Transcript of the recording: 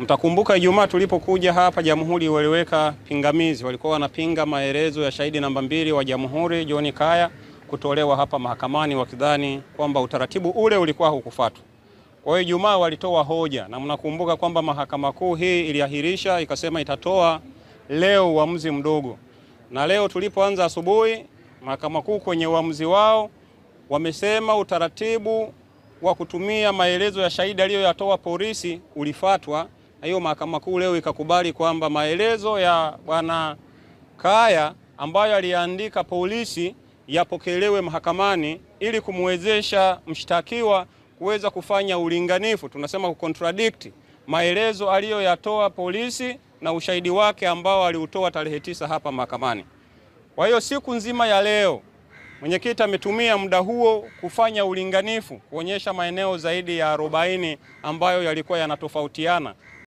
Mtakumbuka Ijumaa tulipokuja hapa Jamhuri waliweka pingamizi, walikuwa wanapinga maelezo ya shahidi namba 2 wa Jamhuri John Kaya kutolewa hapa mahakamani wakidhani kwamba utaratibu ule ulikuwa hukufuatwa. Kwa hiyo Ijumaa walitoa hoja, na mnakumbuka kwamba Mahakama Kuu hii iliahirisha ikasema itatoa leo uamuzi mdogo. Na leo tulipoanza asubuhi, Mahakama Kuu kwenye uamuzi wao wamesema utaratibu wa kutumia maelezo ya shahidi aliyoyatoa polisi ulifuatwa. Na hiyo Mahakama Kuu leo ikakubali kwamba maelezo ya Bwana Kaya ambayo aliandika polisi yapokelewe mahakamani ili kumwezesha mshtakiwa kuweza kufanya ulinganifu, tunasema kucontradict maelezo aliyoyatoa polisi na ushahidi wake ambao aliutoa tarehe 9 hapa mahakamani. Kwa hiyo siku nzima ya leo mwenyekiti ametumia muda huo kufanya ulinganifu, kuonyesha maeneo zaidi ya 40 ambayo yalikuwa yanatofautiana